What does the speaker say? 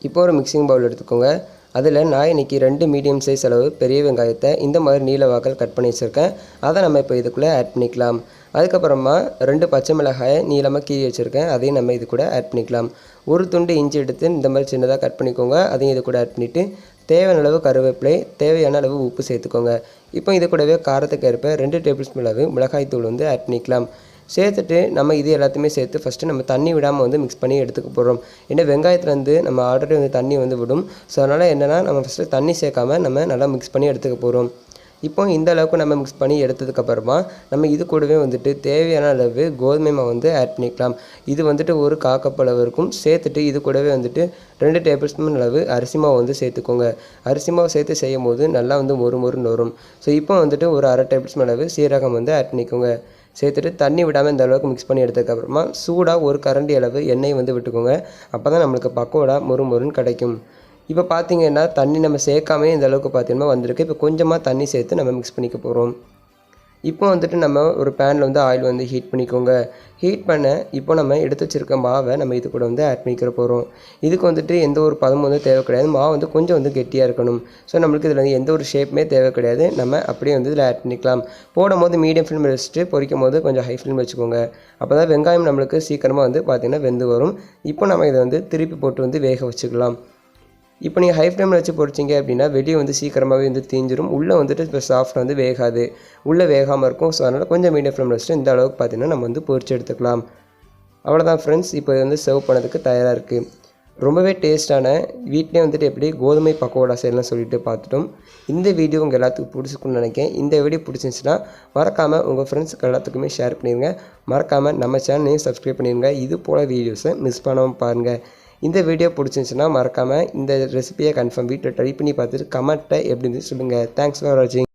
இப்போ ஒரு மிக்சிங் பவுல் எடுத்துக்கோங்க. அதில் நான் இன்றைக்கி 2 மீடியம் சைஸ் அளவு பெரிய வெங்காயத்தை இந்த மாதிரி நீல வாக்கில் கட் பண்ணி வச்சுருக்கேன். அதை நம்ம இப்போ இதுக்குள்ளே ஆட் பண்ணிக்கலாம். அதுக்கப்புறமா 2 பச்சை மிளகாயை நீளமாக கீறி வச்சுருக்கேன். அதையும் நம்ம இது கூட ஆட் பண்ணிக்கலாம். ஒரு துண்டு இஞ்சி எடுத்து இந்த மாதிரி சின்னதாக கட் பண்ணிக்கோங்க. அதையும் இது கூட ஆட் பண்ணிவிட்டு தேவையான அளவு கருவேப்பிலை, தேவையான அளவு உப்பு சேர்த்துக்கோங்க. இப்போ இது கூடவே காரத்துக்கு ஏற்ப 2 டேபிள் ஸ்பூன் அளவு மிளகாய் தூள் ஆட் பண்ணிக்கலாம். சேர்த்துட்டு நம்ம இது எல்லாத்தையுமே சேர்த்து ஃபஸ்ட்டு நம்ம தண்ணி விடாமல் மிக்ஸ் பண்ணி எடுத்துக்க போகிறோம். ஏன்னா வெங்காயத்துலேருந்து நம்ம ஆல்ரெடி தண்ணி விடும். ஸோ அதனால் என்னென்னா நம்ம ஃபஸ்ட்டு தண்ணி சேர்க்காமல் நம்ம நல்லா மிக்ஸ் பண்ணி எடுத்துக்க போகிறோம். இப்போ இந்த அளவுக்கு நம்ம மிக்ஸ் பண்ணி எடுத்ததுக்கப்புறமா நம்ம இது கூடவே தேவையான அளவு கோதுமை மாவு ஆட் பண்ணிக்கலாம். இது ஒரு 1/4 கப் அளவு இருக்கும். சேர்த்துட்டு இது கூடவே 2 டேபிள் ஸ்பூன் அளவு அரிசி மாவு சேர்த்துக்கோங்க. அரிசி மாவு சேர்த்து செய்யும் போது நல்லா மொறுமொறுன்னு வரும். ஸோ இப்போ ஒரு 1/2 டேபிள் ஸ்பூன் அளவு சீரகம் ஆட் பண்ணிக்கோங்க. சேர்த்துட்டு தண்ணி விடாமல் இந்த அளவுக்கு மிக்ஸ் பண்ணி எடுத்ததுக்கப்புறமா சூடாக ஒரு கரண்டி அளவு எண்ணெய் விட்டுக்கோங்க. அப்போ தான் நம்மளுக்கு பக்கோடா மொறுமொறுன்னு கிடைக்கும். இப்போ பார்த்தீங்கன்னா தண்ணி நம்ம சேர்க்காமே இந்த அளவுக்கு பார்த்தீங்கன்னா வந்திருக்கு. இப்போ கொஞ்சமாக தண்ணி சேர்த்து நம்ம மிக்ஸ் பண்ணிக்க போகிறோம். இப்போ நம்ம ஒரு பேனில் ஆயில் ஹீட் பண்ணிக்கோங்க. ஹீட் பண்ண இப்போ நம்ம எடுத்து வச்சுருக்க மாவை நம்ம இது கூட ஆட் பண்ணிக்கிற போகிறோம். இதுக்கு எந்த ஒரு பதமும் தேவை கிடையாது. மாவு கொஞ்சம் கெட்டியாக இருக்கணும். ஸோ நம்மளுக்கு இதில் எந்த ஒரு ஷேப்புமே தேவை கிடையாது. நம்ம அப்படியே இதில் ஆட் பண்ணிக்கலாம். போடும்போது மீடியம் ஃப்ளேம் வச்சுட்டு பொரிக்கும் போது கொஞ்சம் ஹை ஃப்ளேம் வச்சுக்கோங்க. அப்போ தான் வெங்காயம் நம்மளுக்கு சீக்கிரமாக பார்த்திங்கன்னா வெந்து வரும். இப்போ நம்ம இதை திருப்பி போட்டு வேக வச்சுக்கலாம். இப்போ நீங்கள் ஹை ஃப்ளேமில் வச்சு பொரிச்சிங்க அப்படின்னா வெளியே சீக்கிரமாகவே தீஞ்சிரும். உள்ளே இப்போ சாஃப்ட் வேகாது. உள்ளே வேகாமல் இருக்கும். ஸோ அதனால் கொஞ்சம் மீடியம் ஃப்ளேமில் வச்சுட்டு இந்த அளவுக்கு பார்த்தீங்கன்னா நம்ம பொரிச்சு எடுத்துக்கலாம். அவ்வளோதான் ஃப்ரெண்ட்ஸ். இப்போ இது சர்வ் பண்ணதுக்கு தயாராக இருக்குது. ரொம்பவே டேஸ்ட்டான வீட்டிலே எப்படி கோதுமை பக்கோடா செய்யலாம் சொல்லிட்டு பார்த்துட்டோம். இந்த வீடியோ உங்கள் எல்லாத்துக்கும் பிடிச்சிருக்குன்னு நினைக்கிறேன். இந்த வீடியோ பிடிச்சிருந்துச்சுன்னா மறக்காமல் உங்கள் ஃப்ரெண்ட்ஸுக்கு எல்லாத்துக்குமே ஷேர் பண்ணிடுங்க. மறக்காமல் நம்ம சேனலையும் சப்ஸ்கிரைப் பண்ணிடுங்க. இது போல் வீடியோஸை மிஸ் பண்ணாமல் பாருங்கள். இந்த வீடியோ பிடிச்சிருந்துச்சுன்னா மறக்காமல் இந்த ரெசிபியை கன்ஃபார்ம் வீட்டில் ட்ரை பண்ணி பார்த்துட்டு கமெண்ட்டை எப்படி சொல்லுங்கள். தேங்க்ஸ் ஃபார் வாட்சிங்.